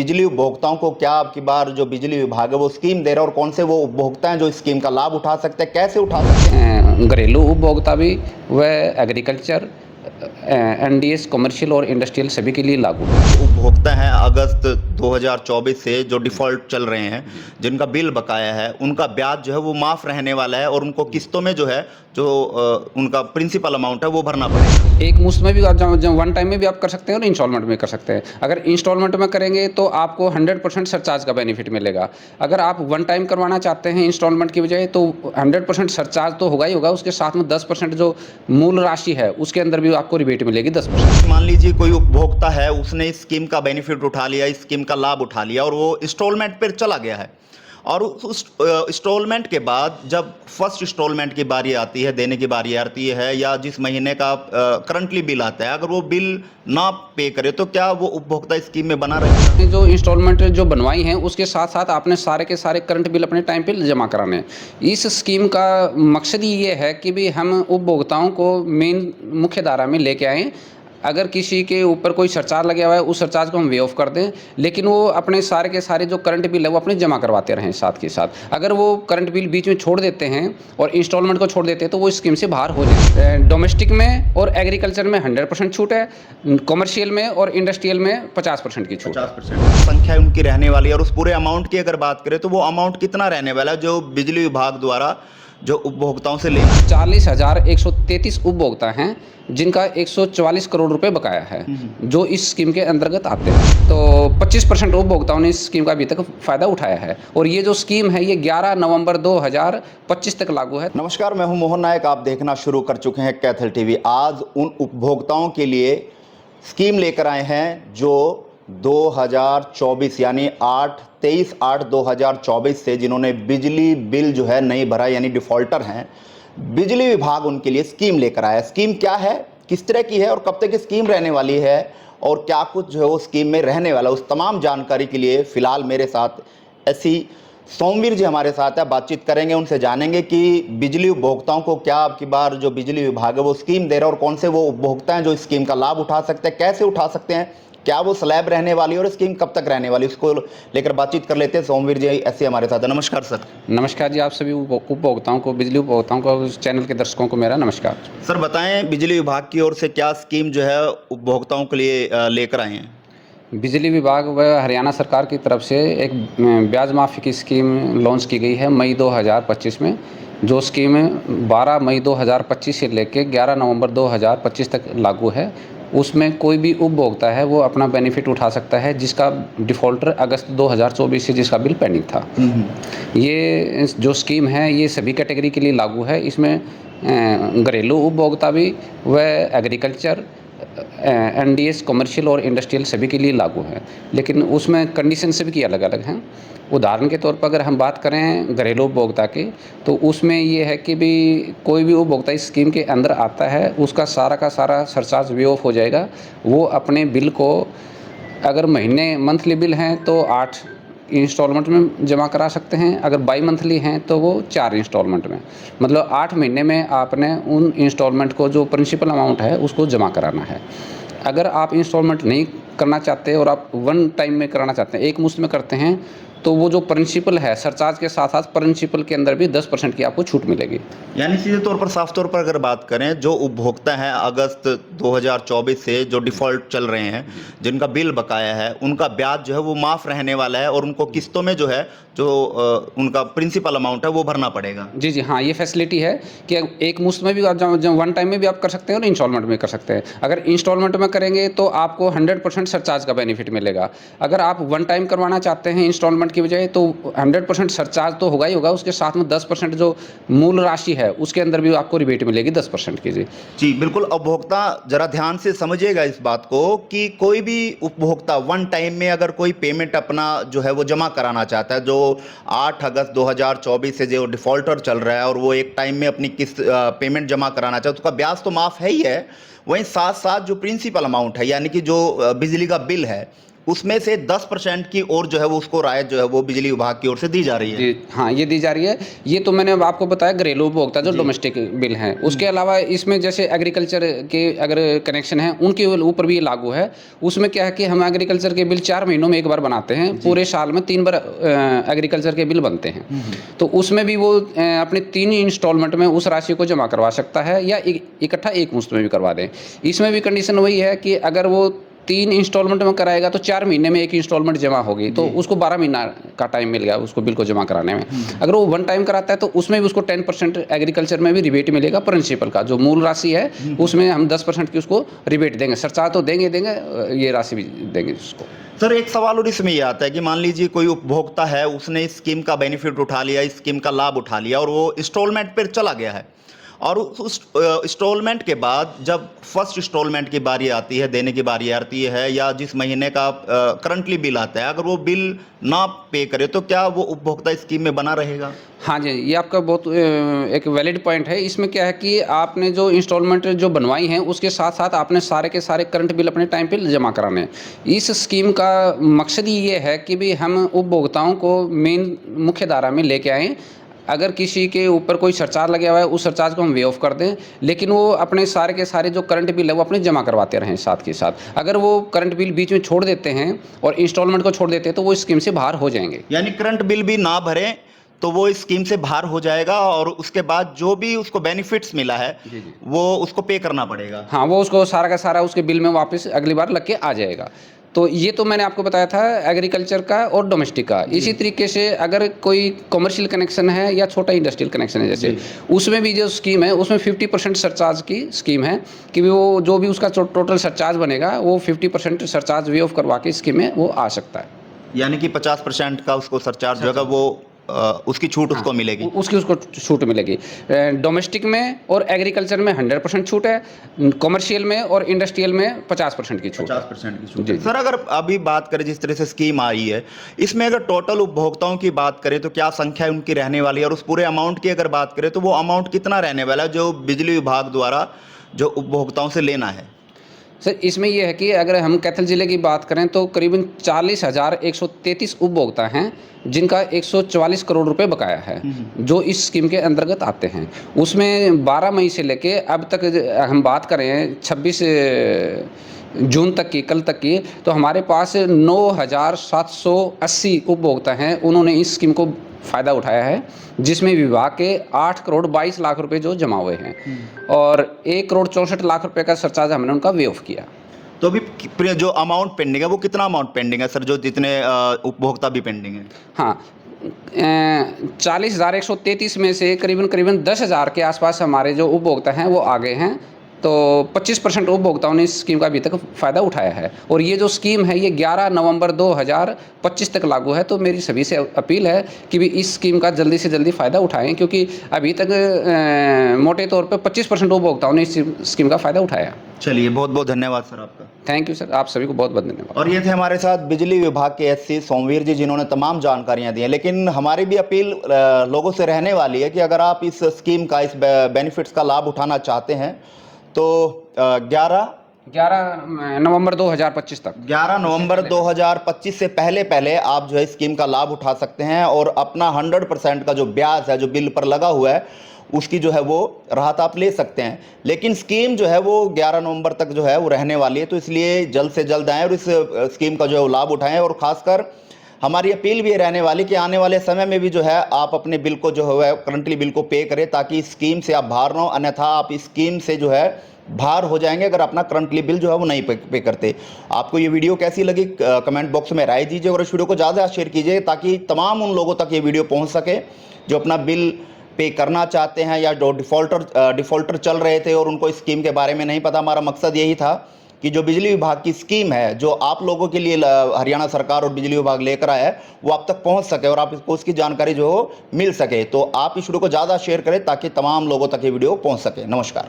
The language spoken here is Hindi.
बिजली उपभोक्ताओं को क्या अब की बार जो बिजली विभाग है वो स्कीम दे रहा है और कौन से वो उपभोक्ता हैं जो इस स्कीम का लाभ उठा सकते हैं, कैसे उठा सकते हैं? घरेलू उपभोक्ता भी व एग्रीकल्चर, एनडीएस, कमर्शियल और इंडस्ट्रियल सभी के लिए लागू है। उपभोक्ता हैं अगस्त 2024 से जो डिफ़ॉल्ट चल रहे हैं, जिनका बिल बकाया है, उनका ब्याज जो है वो माफ़ रहने वाला है और उनको किस्तों में जो है जो उनका प्रिंसिपल अमाउंट है वो भरना पड़ेगा। एक मुश्त में भी आप जब वन टाइम में भी आप कर सकते हैं और इंस्टॉलमेंट में कर सकते हैं। अगर इंस्टॉलमेंट में करेंगे तो आपको 100% सरचार्ज का बेनिफिट मिलेगा। अगर आप वन टाइम करवाना चाहते हैं इंस्टॉलमेंट की बजाय तो 100% सरचार्ज तो होगा ही होगा, उसके साथ में 10% जो मूल राशि है उसके अंदर भी आपको रिबेट मिलेगी 10%। मान लीजिए कोई उपभोक्ता है, उसने इस स्कीम का बेनिफिट उठा लिया, इस स्कीम का लाभ उठा लिया और वो इंस्टॉलमेंट पर चला गया है और उस इंस्टॉलमेंट के बाद जब फर्स्ट इंस्टॉलमेंट की बारी आती है, देने की बारी आती है या जिस महीने का करंटली बिल आता है, अगर वो बिल ना पे करे तो क्या वो उपभोक्ता स्कीम में बना रहेगा? जो इंस्टॉलमेंट जो बनवाई हैं उसके साथ साथ आपने सारे के सारे करंट बिल अपने टाइम पे जमा कराने हैं। इस स्कीम का मकसद ही ये है कि भी हम उपभोक्ताओं को मेन मुख्य धारा में लेके आएँ। अगर किसी के ऊपर कोई सरचार्ज लगा हुआ है उस सरचार्ज को हम वे ऑफ कर दें, लेकिन वो अपने सारे के सारे जो करंट बिल है वो अपने जमा करवाते रहें साथ के साथ। अगर वो करंट बिल बीच में छोड़ देते हैं और इंस्टॉलमेंट को छोड़ देते हैं तो वो स्कीम से बाहर हो जाते हैं। डोमेस्टिक में और एग्रीकल्चर में 100% छूट है, कमर्शियल में और इंडस्ट्रियल में 50% की छूट। 50% संख्या उनकी रहने वाली है और उस पूरे अमाउंट की अगर बात करें तो वो अमाउंट कितना रहने वाला है जो बिजली विभाग द्वारा जो उपभोक्ताओं से लेना? 40,133 उपभोक्ता हैं जिनका 144 करोड़ रुपए बकाया है जो इस स्कीम के अंतर्गत आते हैं। तो 25% उपभोक्ताओं ने इस स्कीम का अभी तक फ़ायदा उठाया है और ये जो स्कीम है ये 11 नवंबर 2025 तक लागू है। नमस्कार, मैं हूं मोहन नायक। आप देखना शुरू कर चुके हैं कैथल टीवी। आज उन उपभोक्ताओं के लिए स्कीम लेकर आए हैं जो 2024 यानी 23/8/2024 से जिन्होंने बिजली बिल जो है नहीं भरा यानी डिफ़ॉल्टर हैं, बिजली विभाग उनके लिए स्कीम लेकर आया है। स्कीम क्या है, किस तरह की है और कब तक स्कीम रहने वाली है और क्या कुछ जो है वो स्कीम में रहने वाला, उस तमाम जानकारी के लिए फ़िलहाल मेरे साथ ऐसी सोमवीर जी हमारे साथ है। बातचीत करेंगे, उनसे जानेंगे कि बिजली उपभोक्ताओं को क्या अब की बार जो बिजली विभाग है वो स्कीम दे रहा है और कौन से वो उपभोक्ता हैं जो इस स्कीम का लाभ उठा सकते हैं, कैसे उठा सकते हैं, क्या वो स्लैब रहने वाली है और स्कीम कब तक रहने वाली, उसको लेकर बातचीत कर लेते हैं। सोमवीर जी ऐसे हमारे साथ है। नमस्कार सर। नमस्कार जी, आप सभी उपभोक्ताओं को, बिजली उपभोक्ताओं को, चैनल के दर्शकों को मेरा नमस्कार। सर बताएं, बिजली विभाग की ओर से क्या स्कीम जो है उपभोक्ताओं के लिए लेकर आए हैं? बिजली विभाग व हरियाणा सरकार की तरफ से एक ब्याज माफ़ी की स्कीम लॉन्च की गई है मई 2025 में। जो स्कीम 12 मई 2025 से लेकर 11 नवंबर 2025 तक लागू है। उसमें कोई भी उपभोक्ता है वो अपना बेनिफिट उठा सकता है जिसका डिफ़ॉल्टर अगस्त 2024 से जिसका बिल पेंडिंग था। ये जो स्कीम है ये सभी कैटेगरी के लिए लागू है। इसमें घरेलू उपभोक्ता भी व एग्रीकल्चर, एनडीएस, कमर्शियल और इंडस्ट्रियल सभी के लिए लागू है, लेकिन उसमें कंडीशन सभी की अलग अलग हैं। उदाहरण के तौर पर अगर हम बात करें घरेलू उपभोक्ता की तो उसमें ये है कि भी कोई भी उपभोक्ता इस स्कीम के अंदर आता है उसका सारा का सारा सरचार्ज वे ऑफ हो जाएगा। वो अपने बिल को अगर महीने मंथली बिल हैं तो 8 इंस्टॉलमेंट में जमा करा सकते हैं, अगर बाई मंथली हैं तो वो 4 इंस्टॉलमेंट में, मतलब 8 महीने में आपने उन इंस्टॉलमेंट को जो प्रिंसिपल अमाउंट है उसको जमा कराना है। अगर आप इंस्टॉलमेंट नहीं करना चाहते और आप वन टाइम में कराना चाहते हैं, एक मुश्त में करते हैं, तो वो जो प्रिंसिपल है सरचार्ज के साथ साथ प्रिंसिपल के अंदर भी 10% की आपको छूट मिलेगी। यानी सीधे तौर पर, साफ तौर पर अगर बात करें, जो उपभोक्ता हैं अगस्त 2024 से जो डिफ़ॉल्ट चल रहे हैं, जिनका बिल बकाया है, उनका ब्याज जो है वो माफ़ रहने वाला है और उनको किस्तों में जो है जो उनका प्रिंसिपल अमाउंट है वो भरना पड़ेगा। जी जी हाँ, ये फैसिलिटी है कि एक मुश्त में भी आप वन टाइम में भी आप कर सकते हैं और इंस्टॉलमेंट में कर सकते हैं। अगर इंस्टॉलमेंट में करेंगे तो आपको 100% सरचार्ज का बेनिफिट मिलेगा। अगर आप वन टाइम करवाना चाहते हैं इंस्टॉलमेंट की बजाय तो 100% सरचार्ज तो होगा ही होगा, उसके साथ में 10% जो मूल राशि है उसके अंदर भी आपको रिबेट मिलेगी 10% की। जी जी बिल्कुल। उपभोक्ता जरा ध्यान से समझिएगा इस बात को कि कोई भी उपभोक्ता वन टाइम में अगर कोई पेमेंट अपना जो है वो जमा कराना चाहता है, जो 8 अगस्त 2024 से जो डिफ़ॉल्टर चल रहा है और वो एक टाइम में अपनी किस्त पेमेंट जमा कराना चाहता है, तो उसका ब्याज तो माफ़ है ही है, वहीं साथ साथ जो प्रिंसिपल अमाउंट है यानी कि जो बिजली का बिल है उसमें से 10% की ओर जो है वो उसको राहत जो है वो बिजली विभाग की ओर से दी जा रही है। जी हाँ, ये दी जा रही है। ये तो मैंने अब आपको बताया घरेलू उपभोक्ता जो डोमेस्टिक बिल हैं। उसके अलावा इसमें जैसे एग्रीकल्चर के अगर कनेक्शन हैं उनके ऊपर भी ये लागू है। उसमें क्या है कि हम एग्रीकल्चर के बिल 4 महीनों में एक बार बनाते हैं, पूरे साल में 3 बार एग्रीकल्चर के बिल बनते हैं। तो उसमें भी वो अपने 3 इंस्टॉलमेंट में उस राशि को जमा करवा सकता है या इकट्ठा एक मुश्त में भी करवा दें। इसमें भी कंडीशन वही है कि अगर वो 3 इंस्टॉलमेंट में कराएगा तो 4 महीने में एक इंस्टॉलमेंट जमा होगी, तो उसको 12 महीना का टाइम मिल गया उसको बिल को जमा कराने में। अगर वो वन टाइम कराता है तो उसमें भी उसको 10% एग्रीकल्चर में भी रिबेट मिलेगा प्रिंसिपल का, जो मूल राशि है उसमें हम 10% की उसको रिबेट देंगे। सरचार्ज तो देंगे, ये राशि भी देंगे उसको। सर एक सवाल और इसमें ये आता है कि मान लीजिए कोई उपभोक्ता है, उसने इस स्कीम का बेनिफिट उठा लिया, इस स्कीम का लाभ उठा लिया और वो इंस्टॉलमेंट पर चला गया है, और उस इंस्टॉलमेंट के बाद जब फर्स्ट इंस्टॉलमेंट की बारी आती है, देने की बारी आती है, या जिस महीने का करंटली बिल आता है, अगर वो बिल ना पे करे तो क्या वो उपभोक्ता स्कीम में बना रहेगा? हाँ जी, ये आपका बहुत एक वैलिड पॉइंट है। इसमें क्या है कि आपने जो इंस्टॉलमेंट जो बनवाई हैं उसके साथ साथ आपने सारे के सारे करंट बिल अपने टाइम पे जमा कराने हैं। इस स्कीम का मकसद ही ये है कि भी हम उपभोक्ताओं को मेन मुख्य धारा में लेके आएँ। अगर किसी के ऊपर कोई सरचार्ज लगा हुआ है उस सरचार्ज को हम वे ऑफ कर दें, लेकिन वो अपने सारे के सारे जो करंट बिल है वो अपने जमा करवाते रहें साथ के साथ। अगर वो करंट बिल बीच में छोड़ देते हैं और इंस्टॉलमेंट को छोड़ देते हैं तो वो स्कीम से बाहर हो जाएंगे। यानी करंट बिल भी ना भरें तो वो इस स्कीम से बाहर हो जाएगा, और उसके बाद जो भी उसको बेनिफिट्स मिला है वो उसको पे करना पड़ेगा। हाँ, वो उसको सारा का सारा उसके बिल में वापस अगली बार लग के आ जाएगा। तो ये तो मैंने आपको बताया था एग्रीकल्चर का और डोमेस्टिक का। इसी तरीके से अगर कोई कमर्शियल कनेक्शन है या छोटा इंडस्ट्रियल कनेक्शन है जैसे, उसमें भी जो स्कीम है उसमें 50% सरचार्ज की स्कीम है कि वो जो भी उसका टोटल सरचार्ज बनेगा वो 50% सरचार्ज वे ऑफ करवा के स्कीम में वो आ सकता है। यानी कि 50% का उसको सरचार्ज होगा, वो उसकी छूट उसको मिलेगी। उसको छूट मिलेगी। डोमेस्टिक में और एग्रीकल्चर में 100% छूट है, कमर्शियल में और इंडस्ट्रियल में 50% की छूट 50% की छूट है। सर अगर अभी बात करें जिस तरह से स्कीम आई है, इसमें अगर टोटल उपभोक्ताओं की बात करें तो क्या संख्या उनकी रहने वाली है, और उस पूरे अमाउंट की अगर बात करें तो वो अमाउंट कितना रहने वाला है जो बिजली विभाग द्वारा जो उपभोक्ताओं से लेना है? सर इसमें यह है कि अगर हम कैथल ज़िले की बात करें तो करीबन 40,133 उपभोक्ता हैं जिनका 144 करोड़ रुपए बकाया है, जो इस स्कीम के अंतर्गत आते हैं। उसमें 12 मई से लेके अब तक हम बात करें 26 जून तक की, कल तक की, तो हमारे पास 9,780 उपभोक्ता हैं, उन्होंने इस स्कीम को फ़ायदा उठाया है, जिसमें विभाग के 8 करोड़ 22 लाख रुपए जो जमा हुए हैं और 1 करोड़ 64 लाख रुपए का सरचार्ज हमने उनका वे ऑफ किया। तो अभी जो अमाउंट पेंडिंग है वो कितना अमाउंट पेंडिंग है सर, जो जितने उपभोक्ता भी पेंडिंग है? हाँ, 40,133 में से करीबन 10,000 के आसपास हमारे जो उपभोक्ता हैं वो आ गए हैं। तो 25% उपभोक्ताओं ने इस स्कीम का अभी तक फ़ायदा उठाया है, और ये जो स्कीम है ये 11 नवंबर 2025 तक लागू है। तो मेरी सभी से अपील है कि भी इस स्कीम का जल्दी से जल्दी फ़ायदा उठाएं, क्योंकि अभी तक मोटे तौर पे 25% उपभोक्ताओं ने इस स्कीम का फ़ायदा उठाया। चलिए, बहुत बहुत धन्यवाद सर आपका। थैंक यू सर, आप सभी को बहुत बहुत धन्यवाद। और ये थे हमारे साथ बिजली विभाग के एससी सोमवीर जी, जिन्होंने तमाम जानकारियां दी हैं। लेकिन हमारी भी अपील लोगों से रहने वाली है कि अगर आप इस स्कीम का, इस बेनिफिट्स का लाभ उठाना चाहते हैं तो 11 नवंबर 2025 तक, 11 नवंबर 2025 से पहले आप जो है स्कीम का लाभ उठा सकते हैं, और अपना 100% का जो ब्याज है जो बिल पर लगा हुआ है उसकी जो है वो राहत आप ले सकते हैं। लेकिन स्कीम जो है वो 11 नवंबर तक जो है वो रहने वाली है, तो इसलिए जल्द से जल्द आएँ और इस स्कीम का जो है लाभ उठाएं। और ख़ासकर हमारी अपील भी रहने वाली कि आने वाले समय में भी जो है आप अपने बिल को जो है करंटली बिल को पे करें, ताकि इस स्कीम से आप बाहर ना हो, अन्यथा आप इस स्कीम से जो है बाहर हो जाएंगे अगर अपना करंटली बिल जो है वो नहीं पे करते। आपको ये वीडियो कैसी लगी कमेंट बॉक्स में राय दीजिए, और इस वीडियो को ज़्यादा शेयर कीजिए ताकि तमाम उन लोगों तक ये वीडियो पहुँच सके जो अपना बिल पे करना चाहते हैं या जो डिफ़ॉल्टर चल रहे थे और उनको इस स्कीम के बारे में नहीं पता। हमारा मकसद यही था कि जो बिजली विभाग की स्कीम है जो आप लोगों के लिए हरियाणा सरकार और बिजली विभाग लेकर आया है वो आप तक पहुंच सके और आप इसको उसकी जानकारी जो हो मिल सके। तो आप इस वीडियो को ज़्यादा शेयर करें ताकि तमाम लोगों तक ये वीडियो पहुंच सके। नमस्कार।